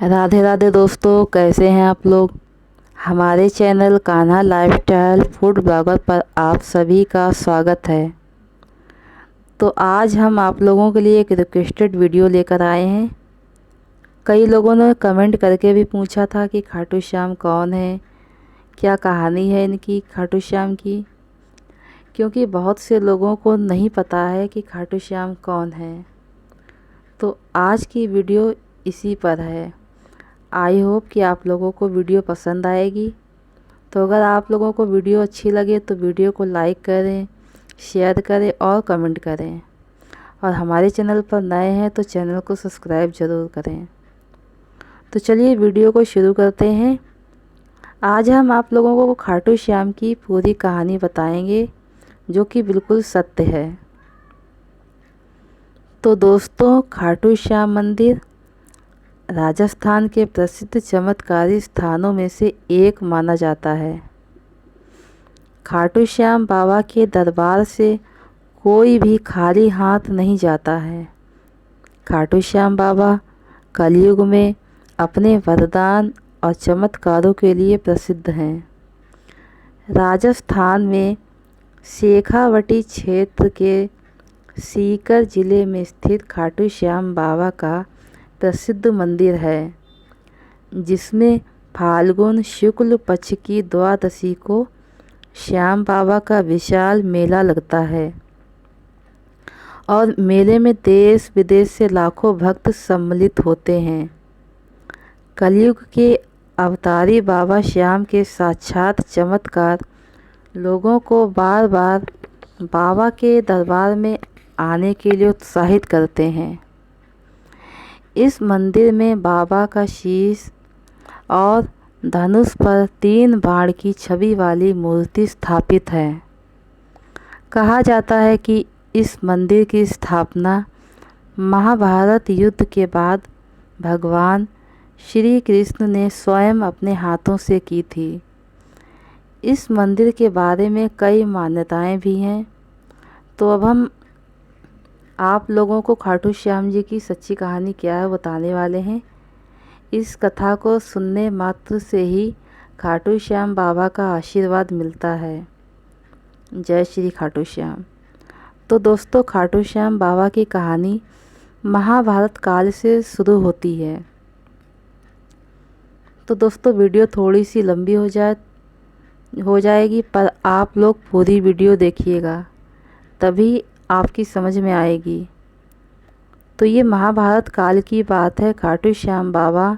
राधे राधे दोस्तों, कैसे हैं आप लोग। हमारे channel Kanha lifestyle food blogger पर आप सभी का स्वागत है। तो आज हम आप लोगों के लिए एक रिक्वेस्टेड वीडियो लेकर आए हैं। कई लोगों ने कमेंट करके भी पूछा था कि खाटू श्याम कौन है, क्या कहानी है इनकी खाटू श्याम की, क्योंकि बहुत से लोगों को नहीं पता है कि खाटू श्याम कौन है। तो आज की वीडियो इसी पर है। आई होप कि आप लोगों को वीडियो पसंद आएगी। तो अगर आप लोगों को वीडियो अच्छी लगे तो वीडियो को लाइक करें, शेयर करें और कमेंट करें। और हमारे चैनल पर नए हैं तो चैनल को सब्सक्राइब ज़रूर करें। तो चलिए वीडियो को शुरू करते हैं। आज हम आप लोगों को खाटू श्याम की पूरी कहानी बताएंगे, जो कि बिल्कुल सत्य है। तो दोस्तों, खाटू श्याम मंदिर राजस्थान के प्रसिद्ध चमत्कारी स्थानों में से एक माना जाता है। खाटू श्याम बाबा के दरबार से कोई भी खाली हाथ नहीं जाता है। खाटू श्याम बाबा कलयुग में अपने वरदान और चमत्कारों के लिए प्रसिद्ध हैं। राजस्थान में शेखावटी क्षेत्र के सीकर जिले में स्थित खाटू श्याम बाबा का प्रसिद्ध मंदिर है, जिसमें फाल्गुन शुक्ल पक्ष की द्वादशी को श्याम बाबा का विशाल मेला लगता है और मेले में देश विदेश से लाखों भक्त सम्मिलित होते हैं। कलयुग के अवतारी बाबा श्याम के साक्षात चमत्कार लोगों को बार बार बाबा के दरबार में आने के लिए उत्साहित करते हैं। इस मंदिर में बाबा का शीश और धनुष पर 3 बाण की छवि वाली मूर्ति स्थापित है। कहा जाता है कि इस मंदिर की स्थापना महाभारत युद्ध के बाद भगवान श्री कृष्ण ने स्वयं अपने हाथों से की थी। इस मंदिर के बारे में कई मान्यताएं भी हैं। तो अब हम आप लोगों को खाटू श्याम जी की सच्ची कहानी क्या है बताने वाले हैं। इस कथा को सुनने मात्र से ही खाटू श्याम बाबा का आशीर्वाद मिलता है। जय श्री खाटू श्याम। तो दोस्तों, खाटू श्याम बाबा की कहानी महाभारत काल से शुरू होती है। तो दोस्तों, वीडियो थोड़ी सी लंबी हो जाएगी, पर आप लोग पूरी वीडियो देखिएगा, तभी आपकी समझ में आएगी। तो ये महाभारत काल की बात है। खाटू श्याम बाबा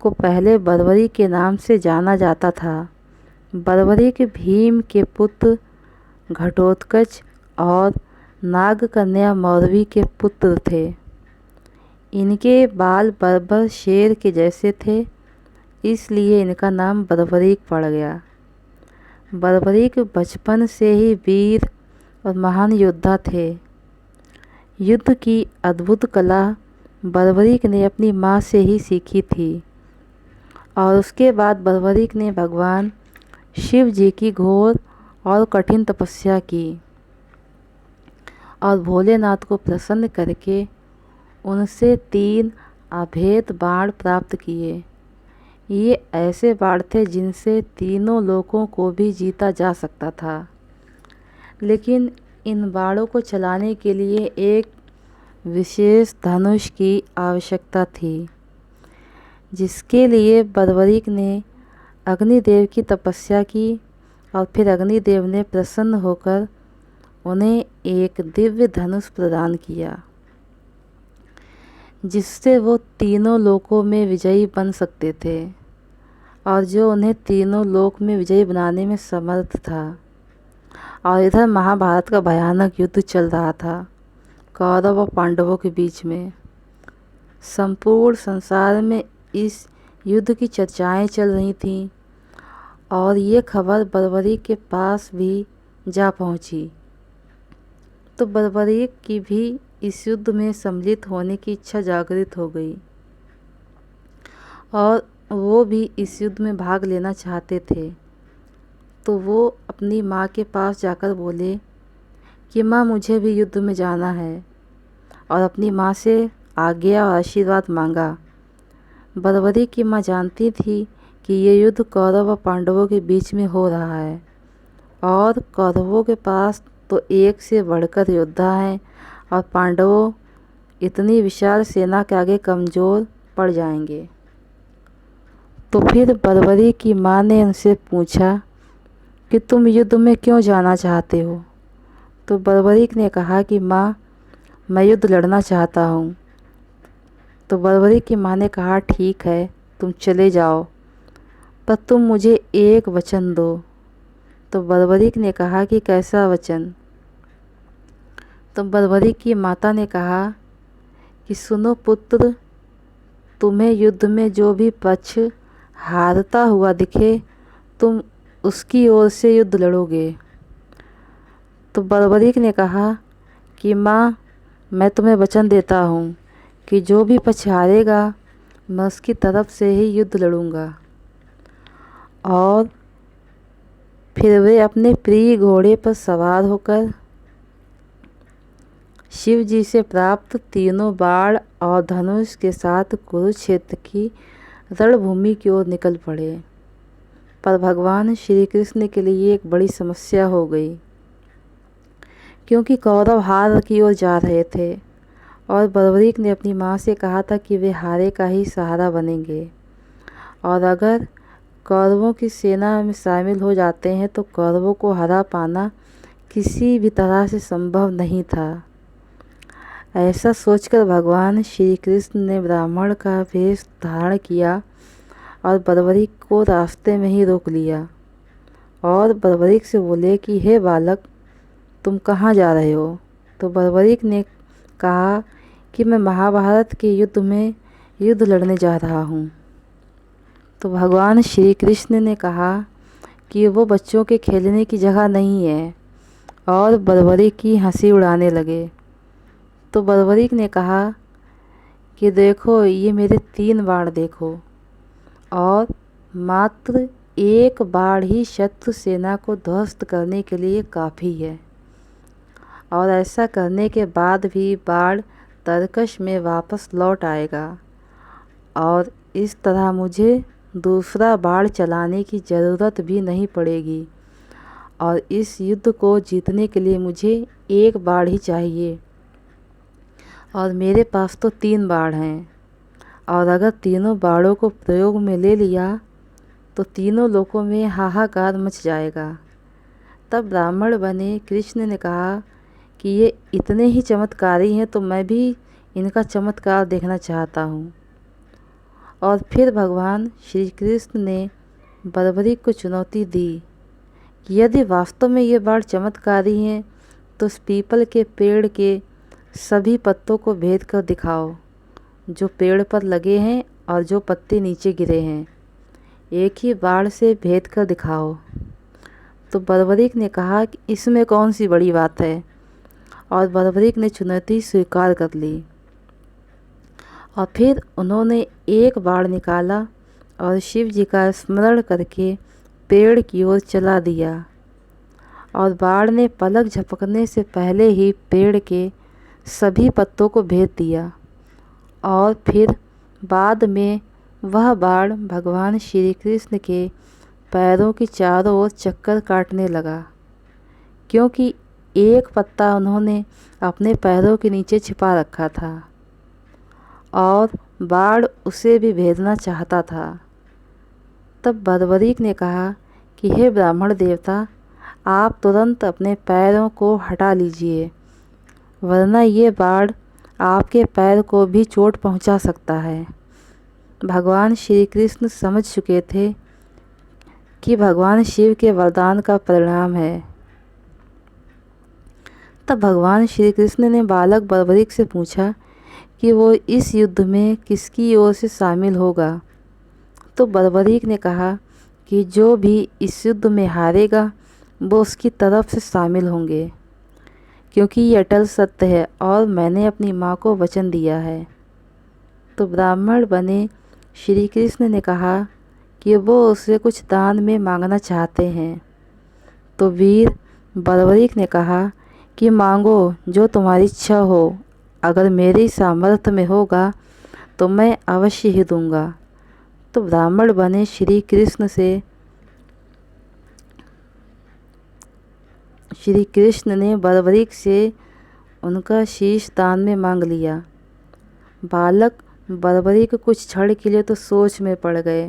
को पहले बर्बरी के नाम से जाना जाता था। बर्बरी के भीम के पुत्र घटोत्कच और नागकन्या मौरवी के पुत्र थे। इनके बाल बर्बर शेर के जैसे थे, इसलिए इनका नाम बर्बरीक पड़ गया। बर्बरीक बचपन से ही वीर और महान योद्धा थे। युद्ध की अद्भुत कला बर्बरीक ने अपनी माँ से ही सीखी थी और उसके बाद बर्बरीक ने भगवान शिव जी की घोर और कठिन तपस्या की और भोलेनाथ को प्रसन्न करके उनसे 3 अभेद बाण प्राप्त किए। ये ऐसे बाण थे जिनसे तीनों लोकों को भी जीता जा सकता था, लेकिन इन बाणों को चलाने के लिए एक विशेष धनुष की आवश्यकता थी, जिसके लिए बर्बरीक ने अग्निदेव की तपस्या की और फिर अग्निदेव ने प्रसन्न होकर उन्हें एक दिव्य धनुष प्रदान किया, जिससे वो तीनों लोकों में विजयी बन सकते थे और जो उन्हें तीनों लोक में विजयी बनाने में समर्थ था। और इधर महाभारत का भयानक युद्ध चल रहा था कौरव और पांडवों के बीच में। संपूर्ण संसार में इस युद्ध की चर्चाएं चल रही थीं और ये खबर बर्बरीक के पास भी जा पहुंची। तो बर्बरीक की भी इस युद्ध में सम्मिलित होने की इच्छा जागृत हो गई और वो भी इस युद्ध में भाग लेना चाहते थे। तो वो अपनी माँ के पास जाकर बोले कि माँ, मुझे भी युद्ध में जाना है, और अपनी माँ से आज्ञा और आशीर्वाद मांगा। बर्बरी की माँ जानती थी कि ये युद्ध कौरव और पांडवों के बीच में हो रहा है और कौरवों के पास तो एक से बढ़कर योद्धा हैं और पांडवों इतनी विशाल सेना के आगे कमज़ोर पड़ जाएंगे। तो फिर बर्बरी की माँ ने उनसे पूछा कि तुम युद्ध में क्यों जाना चाहते हो। तो बर्बरीक ने कहा कि माँ, मैं युद्ध लड़ना चाहता हूँ। तो बर्बरीक की माँ ने कहा, ठीक है, तुम चले जाओ, पर तुम मुझे एक वचन दो। तो बर्बरीक ने कहा कि कैसा वचन। तो बर्बरीक की माता ने कहा कि सुनो पुत्र, तुम्हें युद्ध में जो भी पक्ष हारता हुआ दिखे, तुम उसकी ओर से युद्ध लड़ोगे। तो बर्बरीक ने कहा कि माँ, मैं तुम्हें वचन देता हूँ कि जो भी पक्ष हारेगा मैं उसकी तरफ से ही युद्ध लड़ूंगा। और फिर वे अपने प्रिय घोड़े पर सवार होकर शिव जी से प्राप्त तीनों बाण और धनुष के साथ कुरुक्षेत्र की रणभूमि की ओर निकल पड़े। पर भगवान श्री कृष्ण के लिए एक बड़ी समस्या हो गई, क्योंकि कौरव हार की ओर जा रहे थे और बर्बरीक ने अपनी माँ से कहा था कि वे हारे का ही सहारा बनेंगे और अगर कौरवों की सेना में शामिल हो जाते हैं तो कौरवों को हरा पाना किसी भी तरह से संभव नहीं था। ऐसा सोचकर भगवान श्री कृष्ण ने ब्राह्मण का वेश धारण किया और बर्बरीक को रास्ते में ही रोक लिया और बर्बरीक से बोले कि हे बालक, तुम कहाँ जा रहे हो। तो बर्बरीक ने कहा कि मैं महाभारत के युद्ध में युद्ध लड़ने जा रहा हूँ। तो भगवान श्री कृष्ण ने कहा कि वो बच्चों के खेलने की जगह नहीं है और बर्बरीक की हंसी उड़ाने लगे। तो बर्बरीक ने कहा कि देखो, ये मेरे 3 बाण देखो, और मात्र एक बाण ही शत्रु सेना को ध्वस्त करने के लिए काफ़ी है और ऐसा करने के बाद भी बाण तरकश में वापस लौट आएगा और इस तरह मुझे दूसरा बाण चलाने की ज़रूरत भी नहीं पड़ेगी और इस युद्ध को जीतने के लिए मुझे एक बाण ही चाहिए और मेरे पास तो 3 बाण हैं और अगर तीनों बाणों को प्रयोग में ले लिया तो तीनों लोकों में हाहाकार मच जाएगा। तब ब्राह्मण बने कृष्ण ने कहा कि ये इतने ही चमत्कारी हैं तो मैं भी इनका चमत्कार देखना चाहता हूँ। और फिर भगवान श्री कृष्ण ने बर्बरीक को चुनौती दी कि यदि वास्तव में ये बाण चमत्कारी हैं तो उस पीपल के पेड़ के सभी पत्तों को भेद कर दिखाओ जो पेड़ पर लगे हैं और जो पत्ते नीचे गिरे हैं, एक ही बाण से भेद कर दिखाओ। तो बर्बरीक ने कहा कि इसमें कौन सी बड़ी बात है, और बर्बरीक ने चुनौती स्वीकार कर ली। और फिर उन्होंने एक बाण निकाला और शिव जी का स्मरण करके पेड़ की ओर चला दिया और बाण ने पलक झपकने से पहले ही पेड़ के सभी पत्तों को भेद दिया और फिर बाद में वह बाण भगवान श्री कृष्ण के पैरों की चारों ओर चक्कर काटने लगा, क्योंकि एक पत्ता उन्होंने अपने पैरों के नीचे छिपा रखा था और बाण उसे भी भेदना चाहता था। तब बर्बरीक ने कहा कि हे ब्राह्मण देवता, आप तुरंत अपने पैरों को हटा लीजिए, वरना ये बाण आपके पैर को भी चोट पहुंचा सकता है। भगवान श्री कृष्ण समझ चुके थे कि भगवान शिव के वरदान का परिणाम है। तब भगवान श्री कृष्ण ने बालक बर्बरीक से पूछा कि वो इस युद्ध में किसकी ओर से शामिल होगा। तो बर्बरीक ने कहा कि जो भी इस युद्ध में हारेगा वो उसकी तरफ से शामिल होंगे, क्योंकि ये अटल सत्य है और मैंने अपनी माँ को वचन दिया है। तो ब्राह्मण बने श्री कृष्ण ने कहा कि वो उससे कुछ दान में मांगना चाहते हैं। तो वीर बर्बरीक ने कहा कि मांगो जो तुम्हारी इच्छा हो, अगर मेरी सामर्थ्य में होगा तो मैं अवश्य ही दूंगा। तो ब्राह्मण बने श्री कृष्ण ने बर्बरीक से उनका शीश दान में मांग लिया। बालक बर्बरीक कुछ क्षण के लिए तो सोच में पड़ गए,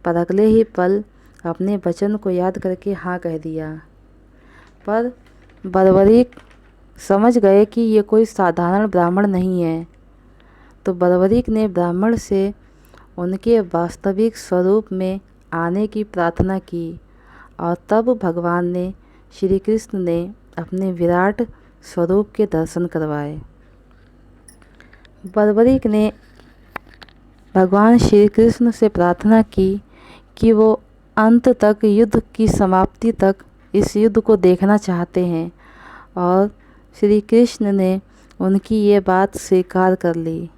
पर अगले ही पल अपने वचन को याद करके हाँ कह दिया। पर बर्बरीक समझ गए कि ये कोई साधारण ब्राह्मण नहीं है, तो बर्बरीक ने ब्राह्मण से उनके वास्तविक स्वरूप में आने की प्रार्थना की और तब भगवान ने श्री कृष्ण ने अपने विराट स्वरूप के दर्शन करवाए। बर्बरीक ने भगवान श्री कृष्ण से प्रार्थना की कि वो अंत तक, युद्ध की समाप्ति तक इस युद्ध को देखना चाहते हैं, और श्री कृष्ण ने उनकी ये बात स्वीकार कर ली।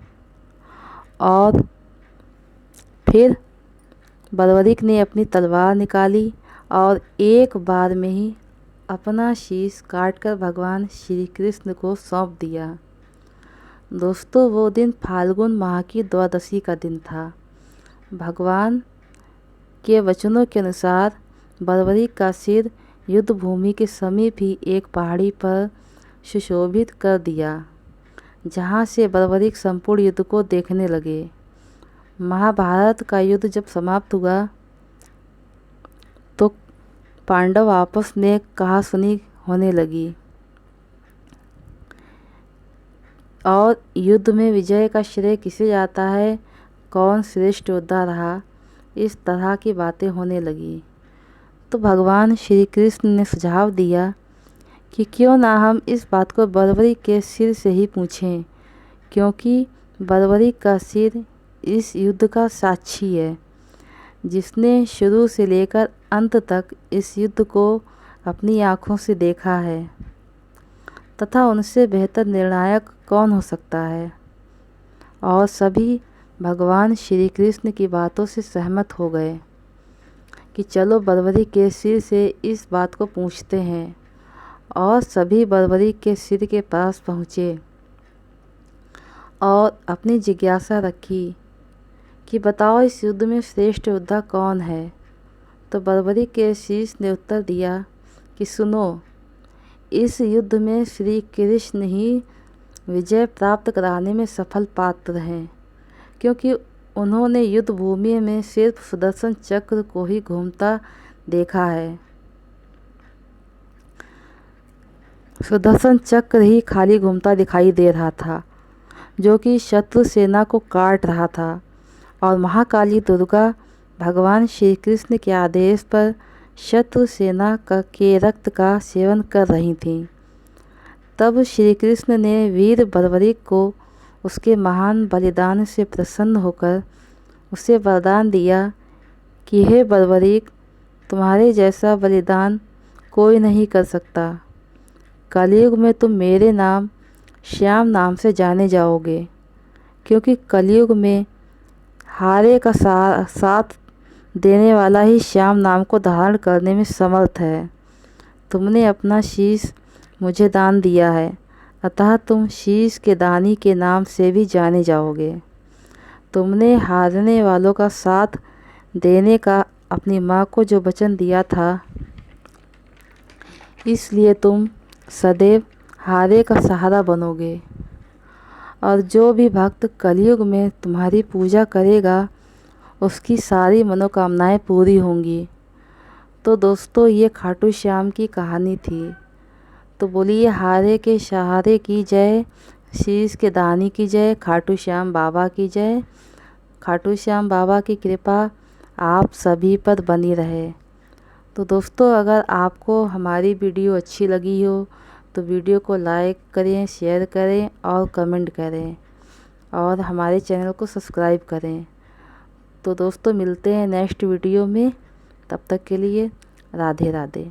और फिर बर्बरीक ने अपनी तलवार निकाली और एक बार में ही अपना शीश काटकर भगवान श्री कृष्ण को सौंप दिया। दोस्तों, वो दिन फाल्गुन माह की द्वादशी का दिन था। भगवान के वचनों के अनुसार बर्बरीक का सिर युद्ध भूमि के समीप ही एक पहाड़ी पर सुशोभित कर दिया, जहाँ से बर्बरीक संपूर्ण युद्ध को देखने लगे। महाभारत का युद्ध जब समाप्त हुआ तो पांडव आपस में कहासुनी होने लगी और युद्ध में विजय का श्रेय किसे जाता है, कौन श्रेष्ठ योद्धा रहा, इस तरह की बातें होने लगी। तो भगवान श्री कृष्ण ने सुझाव दिया कि क्यों ना हम इस बात को बर्बरीक के सिर से ही पूछें, क्योंकि बर्बरीक का सिर इस युद्ध का साक्षी है, जिसने शुरू से लेकर अंत तक इस युद्ध को अपनी आँखों से देखा है, तथा उनसे बेहतर निर्णायक कौन हो सकता है। और सभी भगवान श्री कृष्ण की बातों से सहमत हो गए कि चलो बर्बरीक के सिर से इस बात को पूछते हैं। और सभी बर्बरीक के सिर के पास पहुँचे और अपनी जिज्ञासा रखी कि बताओ इस युद्ध में श्रेष्ठ योद्धा कौन है। तो बर्बरीक के शीश ने उत्तर दिया कि सुनो, इस युद्ध में श्री कृष्ण ही विजय प्राप्त कराने में सफल पात्र हैं, क्योंकि उन्होंने युद्ध भूमि में सिर्फ सुदर्शन चक्र को ही घूमता देखा है। सुदर्शन चक्र ही खाली घूमता दिखाई दे रहा था, जो कि शत्रु सेना को काट रहा था, और महाकाली दुर्गा भगवान श्री कृष्ण के आदेश पर शत्रु सेना के रक्त का सेवन कर रही थीं। तब श्री कृष्ण ने वीर बर्बरीक को उसके महान बलिदान से प्रसन्न होकर उसे वरदान दिया कि हे बर्बरीक, तुम्हारे जैसा बलिदान कोई नहीं कर सकता। कलयुग में तुम मेरे नाम श्याम नाम से जाने जाओगे, क्योंकि कलयुग में हारे का साथ देने वाला ही श्याम नाम को धारण करने में समर्थ है। तुमने अपना शीश मुझे दान दिया है, अतः तुम शीश के दानी के नाम से भी जाने जाओगे। तुमने हारने वालों का साथ देने का अपनी माँ को जो वचन दिया था, इसलिए तुम सदैव हारे का सहारा बनोगे। और जो भी भक्त कलयुग में तुम्हारी पूजा करेगा, उसकी सारी मनोकामनाएं पूरी होंगी। तो दोस्तों, ये खाटू श्याम की कहानी थी। तो बोलिए हारे के सहारे की जय, शीश के दानी की जय, खाटू श्याम बाबा की जय। खाटू श्याम बाबा की कृपा आप सभी पर बनी रहे। तो दोस्तों, अगर आपको हमारी वीडियो अच्छी लगी हो तो वीडियो को लाइक करें, शेयर करें और कमेंट करें, और हमारे चैनल को सब्सक्राइब करें। तो दोस्तों, मिलते हैं नेक्स्ट वीडियो में। तब तक के लिए राधे राधे।